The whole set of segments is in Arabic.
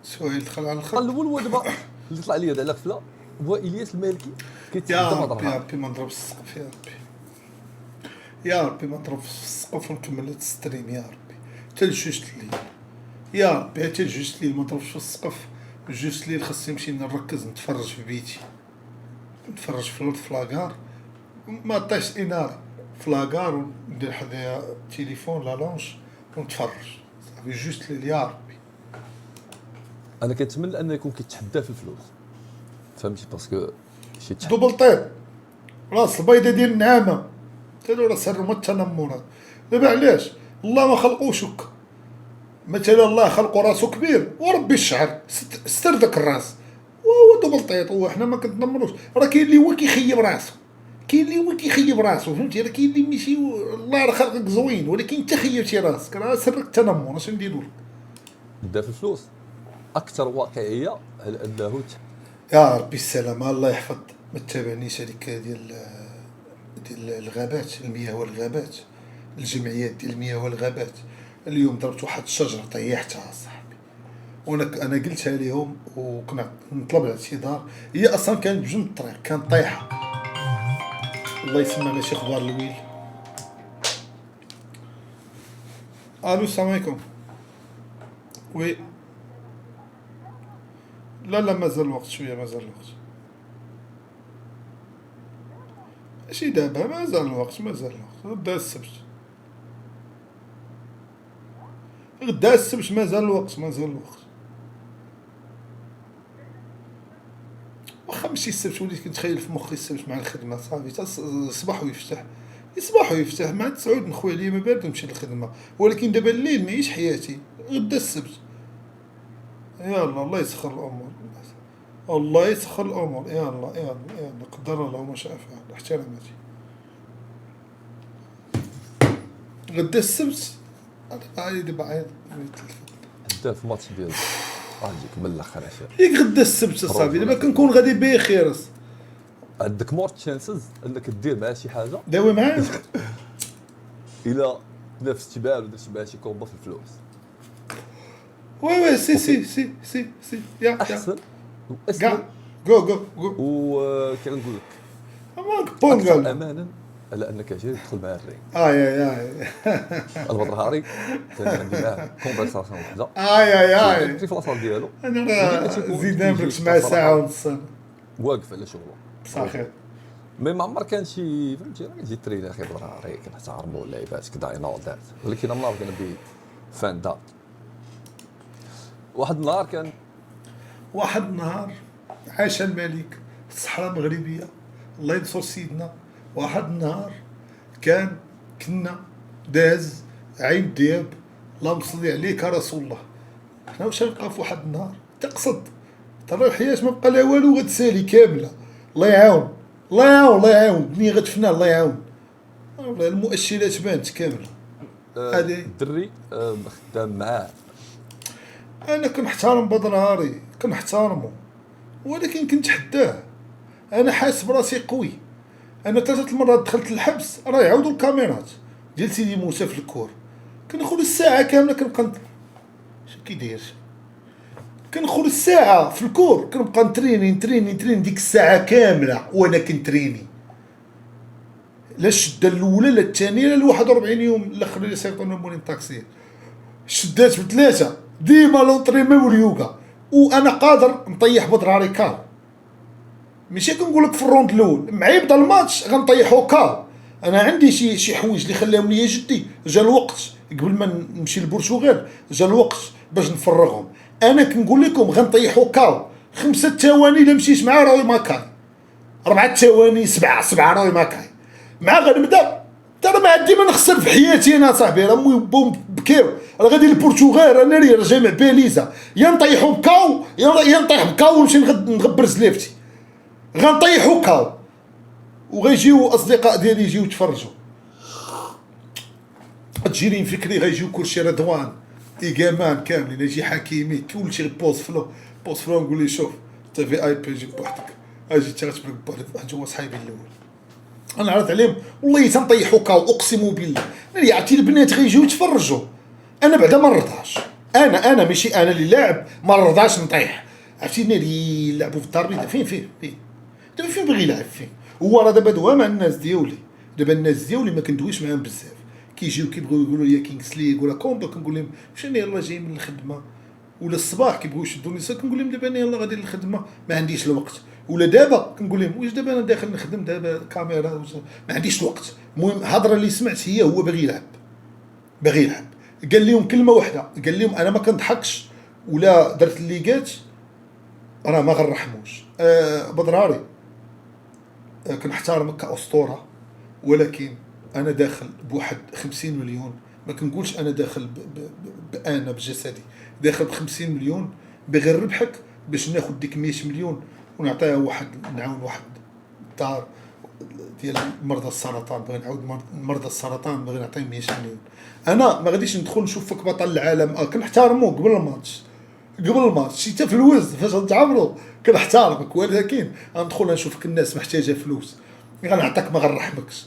سؤال دخل على السؤال الخط. الاول هو دابا اللي طلع لي هذا على غفله، هو الياس المالكي كيتحدى يا في هذا ربي يا النهار. ربي ما نضرب السقف، يا ربي يا ربي ما نضرب في السقف ونكمل هاد الستريم، يا ربي حتى لجوج الليل، يا ربي حتى لجوج الليل ما نضربش في السقف. جوج الليل خاصني نمشي نركز نتفرج في بيتي، نتفرج في الارض في لاكار، ما طيش اناره في لاكار، وندير حدايا التليفون لا لونج ونتفرج صافي جوج الليل يا ربي. انا كنتمنى انه يكون كيتحدى في الفلوس، فهمتي؟ باسكو شي تحدي دوبل طيب راس البيضة ديال النعامة تالو راه سر ما التنمر. دابا علاش الله ما خلقوش هكا؟ مثلا الله خلقو راسو كبير وربي الشعر ستر داك الراس، وهو دوبل طيط. هو حنا ما كنتنمروش، راه كاين اللي هو كيخيب راسو، كاين اللي هو كيخيب راسو، فهمتي؟ راه كاين اللي ماشي الله راه خلقك زوين، ولكن انت خيبتي راسك، راه سر التنمر. اش نديرو لك؟ تحدى في الفلوس اكثر واقعيه على انه يا ربي السلامة، الله يحفظ. ما تتابعنيش هذيك ديال الغابات، المياه والغابات، الجمعيات ديال المياه والغابات. اليوم ضربت واحد الشجرة طيحتها صاحبي، انا قلتها لهم وكنا نطلب الاعتذار. هي اصلا كانت بجنب الطريق، كانت طايحة. الله يسمى شي اخبار الويل. الو السلام عليكم. وي لا مازال الوقت شوية، مازال الوقت، ماشي دابا، مازال الوقت، مازال الوقت. غدا السبت، غدا السبت، مازال الوقت، مازال الوقت. واخا ماشي السبت، وليت كنتخيل في مخي السبت مع الخدمة صافي، تا الصباح ويفتح، يصبح ويفتح مع 9 نخوي عليا ما بارد نمشي للخدمة. ولكن دابا الليل نعيش حياتي. غدا السبت، يلا الله يسخر الأمور، الله يسخر الأمور، يلا يلا يلا، قدر الله ما شاء فعل. احتراماتي. غدا السبت هادي دابا عيط حداه في الماتش ديالو غاديك من الاخر عشان ياك غدا السبت صافي، دابا كنكون غادي بخير. عندك مور تشانسز انك دير معاه شي حاجه داوي معايا. الى نفس تبان ولا شي معاه شي كومبو في الفلوس وي سي اوكي سي سي سي سي يا احسن واسلم. كاع جو وكنقول لك ماك بون اكثر قال امانا على انك عشان تدخل مع الرينغ. يا البدر هاري كان عندي معاه كونفرساسيون وحده اي في البلاصه ديالو، انا وديما راه تيكون زيدان كيجي بركش مع ساعة ونص واقف على شغله صافي. مي ما عمر كان شي فهمتي راه كيجي ترينا اخي بدر هاري كنحتارمو اللعيبات كدا اول ذات، ولكن I'm not gonna be fan that. واحد النهار كان واحد النهار عاش الملك في الصحراء المغربية، الله ينصر سيدنا. واحد النهار كنا داز عين دياب، اللهم صل عليك يا رسول الله. حنا واش غنلقاو في واحد النهار تقصد ترى الحياة ما بقى لا والو، غتسالي كاملة. الله يعاون، الله يعاون، الله يعاون، الدنيا غتفنى، الله يعاون. والله المؤشرات بانت كاملة. هادي الدري خدام معاه. انا كنحترم بدر هاري، كنحترمو، ولكن كنتحداه. انا حاسس براسي قوي. انا 3 المرات دخلت الحبس، راه يعاودوا الكاميرات ديال سيدي موسى في الكور. كندخل الساعه كامله كنبقى شنو كيداير، كندخل الساعه في الكور كنبقى نتريني ديك الساعه كامله وانا كنتريني. لا الشده الاولى لا الثانيه لا 41 يوم الاخر اللي سيطرنا بونين طاكسي، شدات بثلاثه ديما لونطريمون واليوغا. وانا قادر نطيح بدراري كار، ماشي كنقول لك في الروند الاول مع يبدا الماتش غنطيحو كار. انا عندي شي حوايج اللي خلاهم ليا جدي. جا الوقت قبل ما نمشي للبرتغال، جا الوقت باش نفرغهم. انا كنقول لكم غنطيحو كار 5 ثواني الا مشيت مع روي ماكاي، 4 ثواني 7 روي ماكاي مع غنبدا. ترى ما عندي ما نخسر في حياتي انا صاحبي، راه بوم بكاو. راه غادي للبرتغال، انا راه جاي بيليزا، يا نطيحو بكاو يا نطيح بكاو ونمشي نغبر زليفتي. غنطيحو كاو وغيجيو اصدقاء ديالي يجيو يتفرجوا. تجيني فكري غيجيو كلشي رضوان ايغامان كاملين، يجي حكيمي كلشي بوز فلو نقول لي شوف انت في اي بي جيب بوحدك، اجي انت غتبرك بوحدك. واحد هما صحابي الاول انا عرضت عليهم والله تنطيحو كاو، اقسم بالله. عرفتي البنات غيجيو يتفرجوا، انا بعدا ما نرضاش. انا ماشي انا اللي لاعب ما رضاش نطيح. عرفتيني اللي يلعبوا في الدار البيضاء فين دابا فين بغي يلعب فين. هو راه دابا دوا مع الناس ديالي، دابا الناس ديالي ما كندويش معاهم بزاف، كيجيو كيبغيو يقولوا لي كينغز ليغ ولا كومبا، كنقول لهم شنو يلاه جاي من الخدمه، ولا الصباح كيبغيو يشدوني سا كنقول لهم دابا انا يلاه غادي للخدمه ما عنديش الوقت، ولا دابا كنقول لهم واش دابا انا داخل نخدم دابا كاميرا ما عنديش الوقت. المهم الهضره اللي سمعت هي هو باغي يلعب، باغي يلعب. قال لهم كلمه واحده، قال لهم انا ما كنضحكش ولا درت الليغات راه ما غنرحموش. بدراري كنحترمك كاسطوره، ولكن انا داخل بواحد 50 مليون، ما كنقولش انا داخل بانا بجسدي، داخل ب 50 مليون باغي نربحك باش ناخذ ديك 100 مليون ونعطيها واحد، نعاون واحد الدار ديال مرضى السرطان، باغي نعاود مرضى السرطان باغي نعطيهم 100 مليون. انا ما غاديش ندخل نشوفك بطل العالم، كنحترمو قبل الماتش، قبل الماتش شي في الوزن فاش غنتعاملوا كنحترمك، ولكن غندخل نشوفك الناس محتاجه فلوس غنعطيك ما غنرحمكش.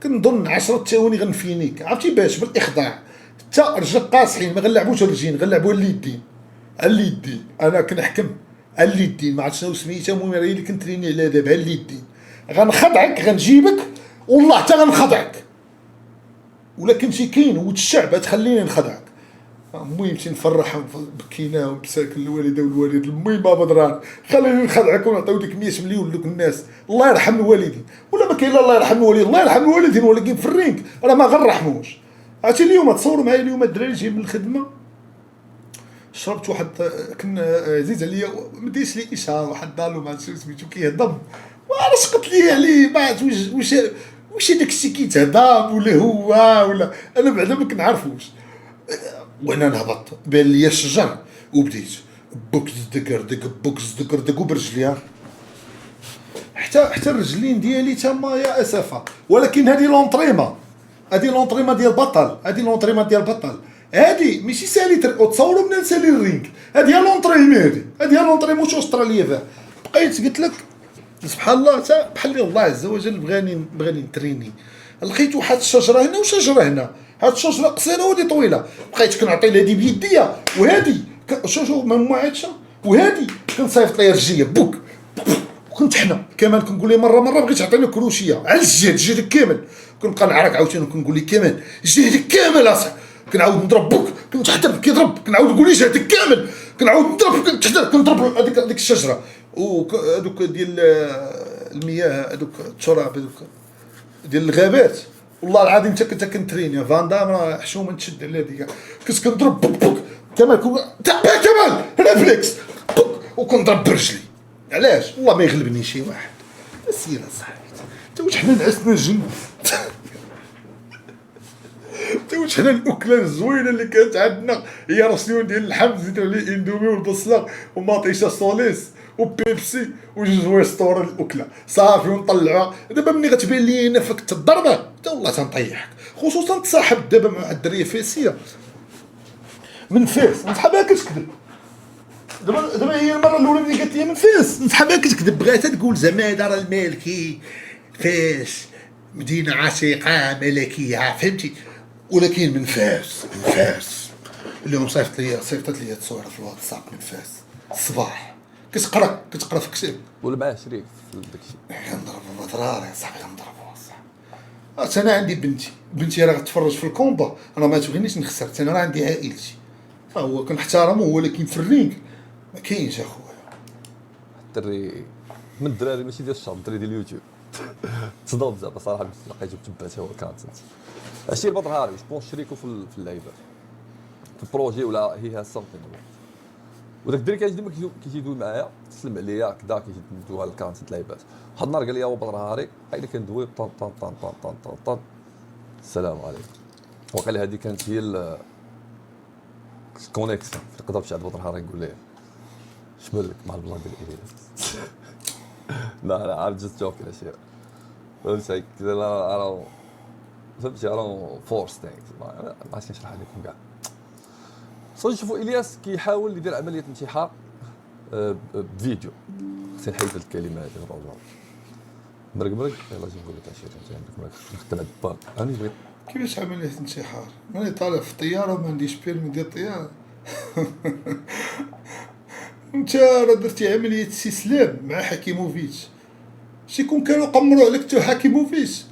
كنظن 10 ثواني غنفينيك، عرفتي باش بالاخضاع حتى رجلك قاصحين ما غنلعبوش الرجلين، غنلعبوا اليدين، اليدين انا كنحكم اليدين ما عرفت شنو سميتها، المهم هي اللي كنتريني على دابا اليدين. غنخدعك غنجيبك والله حتى غنخدعك، ولكن شي كاين ود الشعب تخليني نخدعك. المهم مشي نفرحهم بكينا ومساكن الوالده والوالد. المهم بدران خليني نخدعك ونعطيو ديك 100 مليون لوك الناس، الله يرحم الوالدين ولا ما كاين لا الله يرحم الوالدين، الله يرحم الوالدين، ولكن في الرينك راه ما غنرحموش. عرفتي اليوم تصوروا معايا اليوم الدراري جاي من الخدمه، شربت واحد كنا عزيز عليا مديش لي اشهار واحد دارلو ما عرفتش سميتو كيهضم وعلاش قلت لي عليه بعد واش هذاك الشيء كيتهضم ولا هو ولا انا بعدا ما كنعرفوش. وانا نهبط بان لي الشجر وبديت بوكس دكر دك بوكس دكر دك برجليها حتى الرجلين ديالي تما يا اسفه. ولكن هذه لونطريما، هذه لونطريما ديال البطل، هذه لونطريما ديال البطل، هذه ماشي سالي تصوروا من سالي الرينك، هذه لونطريما، هذه لونطريما واش استراليا فيها. بقيت قلت لك سبحان الله حتى بحال اللي الله عز وجل بغاني نتريني. لقيت واحد الشجره هنا وشجره هنا، هاد الشجره قصيره وهادي طويله، بقيت كنعطي لهادي بيديا وهادي شوف ما عادش، وهادي كنصيفط ليها رجليا بوك وكنت حنا كمان كنقول لي مره بغيت تعطيني كروشيه على الجهد كامل، كنبقى نعرك عاوتاني كنقول لي كمان جهدك كامل اصاحبي، كنعاود نضرب بوك كنت حتى كيضرب كنعاود نقول لي جهدك كامل، كنعاود نضرب كنضرب هذيك الشجره وهذوك ديال المياه هذوك التراب هذوك ديال الغابات. والله العظيم حتى كنت كنتريني فان دام راه حشومه تشد على هذيك، كنت كنضرب بوك كمال كمال ريفلكس بوك وكنضرب برجلي. علاش؟ والله ما يغلبني شي واحد. سير اصاحبي انت واش حنا نعسنا الجن انت واش حنا الاكله الزوينه اللي كانت عندنا هي راسيون ديال اللحم زيدوا عليه اندومي والبصله وماطيشه سوليس وبيبسي وجوج ويستور الاكله صافي ونطلعوها. دابا ملي غتبان لي انا فكت الضربه حتى والله تنطيحك، خصوصا تصاحب دابا مع الدريه فاسيه من فاس نصحابها كتكذب. دابا هي المره الاولى ملي قالت لي من فاس نصحابها كتكذب، بغات تقول زعما دار المالكي فاس مدينه عتيقه ملكيه فهمتي، ولكن من فاس اليوم صيفطت لي تصويره في الواتساب من فاس الصباح كتقرا في كتاب ولا معاه شريك في داكشي. كنضربوا ضراري صاحبي كنضربوا صاحبي. انا عندي بنتي راه غتفرج في الكومبا، انا ما تبغينيش نخسر، انا راه عندي عائلتي فهو كنحترمه، ولكن في الرينغ ما كاينش اخويا. الدري من الدراري ماشي ديال الشعب، الدري ديال اليوتيوب تصدم زعما صراحه لقيته تبعته هو كونتنت. هادشي البطل هاري جو شريكو في اللعيبه في البروجي ولا هي سامثين. وداك الدري كان ديما كيجي يدوي معايا تسلم عليا هكذا كيجي ندويها الكونتنت لعيبات. واحد النهار قال لي هو بدر هاري حيت كندوي طن طن طن طن طن طن طن السلام عليكم. وقال هذه كانت هي الكونيكسيون يقدر شي عاد بدر هاري يقول لي شمل لك مع البلان ديال الإيريس. لا عارف جست جوك ولا شي فهمتي كذا. لا فهمتي راه فورس ثينكس ما عرفتش نشرح لكم كاع. صافي نشوفوا الياس كيحاول يدير عمليه انتحار بفيديو. خصني نحيد هاد الكلمات هذه الرجل مرق يلاه جي نقول لك عشير انت عندك نخدم هاد الباك. راني بغيت كيفاش عمليه انتحار؟ ماني طالع في الطياره وما عنديش بيرمي ديال الطياره انت راه درتي عمليه استسلام مع حكيموفيتش. شي كون كانوا قمروا عليك تو حكيموفيتش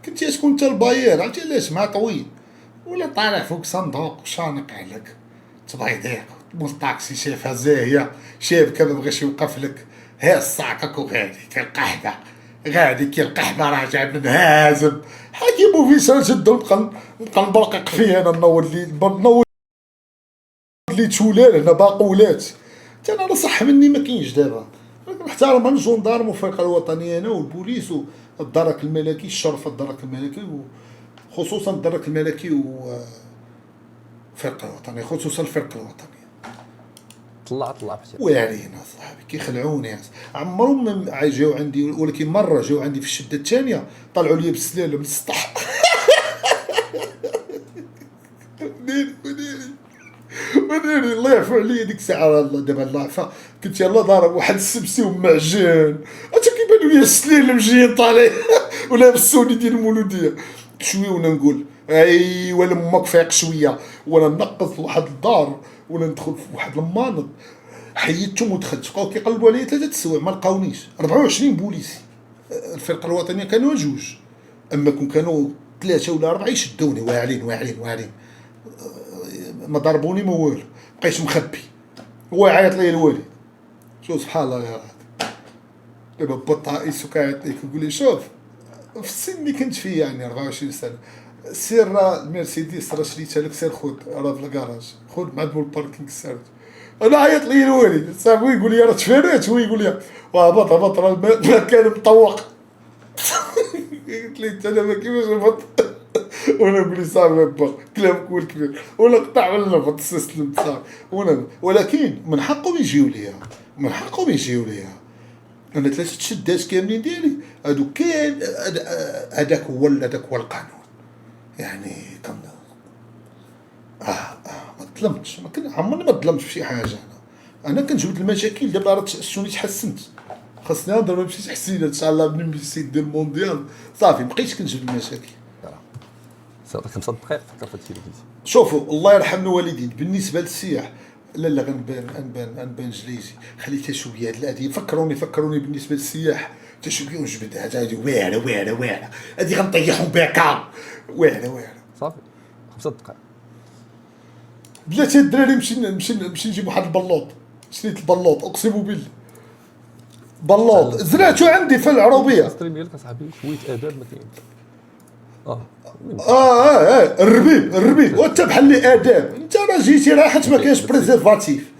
كنتي تكون انت الباير. عرفتي علاش؟ مع طويل ولا طالع فوق صندوق وشانق عليك تبيضيق طاكسي شافها زاهيه شابكه ما بغاش يوقف لك ها الصعقك وغادي كالقحبه غادي كالقحبه راجع من هازم. حكيموفيتش راه شدو نبقى نبرقق فيه انا نوض لي تولال هنا باقولات. حتى انا صح مني ما كاينش دابا. نحترم الجندارم والفرقه الوطنيه انا والبوليس والدرك الملكي الشرطه الدرك الملكي وخصوصا الدرك الملكي والفرقه الوطنيه خصوصا الفرقه الوطنيه. طلع بحال واعرين اصاحبي كيخلعوني عمرهم ما جاو عندي ولكن مره جاو عندي في الشده الثانيه طلعوا لي بالسلالم للسطح. وديري الله يعفو عليا ديك الساعه الله دابا الله عفا كنت يلاه ضارب واحد السبسي ومعجن حتى كيبانوا لي السليل مجيين طالع ولابس السوني ديال المولوديه شويه وانا نقول ايوا لمك فيق شويه وانا نقص لواحد الدار وانا ندخل في واحد المانط حيدتهم ودخلت بقاو كيقلبوا عليا 3 السوايع ما لقاونيش 24 بوليسي. الفرقه الوطنيه كانوا جوج اما كانوا 3 ولا 4 يشدوني واعرين ما ضربوني ما والو بقيت مخبي. هو يعيط لي الوالد شوف سبحان الله يا راه دابا بطائس وكيعيط ليك يقول لي شوف في السن اللي كنت فيه يعني 24 سنه سير راه المرسيدس راه شريتها لك سير خذ راه في الكراج خذ مع الباركينغ سير. انا عيط لي الوالد صاحبي يقول لي راه تفريت هو يقول لي هبط راه المكان مطوق. قلت لي انت دابا كيفاش هبط وانا نقول صافي با كلام كول كبير ولا قطع ولا نفض استسلمت صافي ولكن من حقهم يجيو ليا انا 3 شدات كاملين ديالي هادو كاين هذاك هو القانون يعني كان ما ظلمتش ما كان عمرني ما ظلمت في شي حاجه. انا كنجبد المشاكل دابا راه شوني تحسنت خاصني نهضر بشي تحسين ان شاء الله من السيد ديال المونديال صافي مابقيتش كنجبد المشاكل. صافي 5 دقائق فكر في هادشي اللي قلتي. شوفوا الله يرحم الوالدين بالنسبه للسياح لا غنبان جليزي خليتها شويه هاد الاديه فكروني بالنسبه للسياح حتى شويه ونجبد هادي واعره هادي غنطيحهم بها واعره صافي 5 دقائق بلاتي الدراري نمشي نجيب واحد البلوط شريت البلوط اقسم بالله بلوط زرعتو عندي في العروبيه. ستريم ديالك اصاحبي شويه اداب ما كاينش. الربيب وانت بحال اللي اداب انت راه جيتي راه حيت ما كاينش بريزيرفاتيف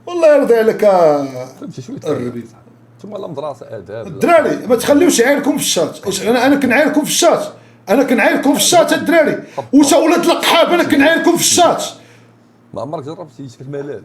والله يرضي عليك فهمتي شويه الربيب. ثم لا مدرسه اداب الدراري ما تخليوش عيالكم في الشات. انا كنعايركم في الشات الدراري واش ولاد القحاب انا كنعايركم في الشات. ما عمرك جربتي في الملال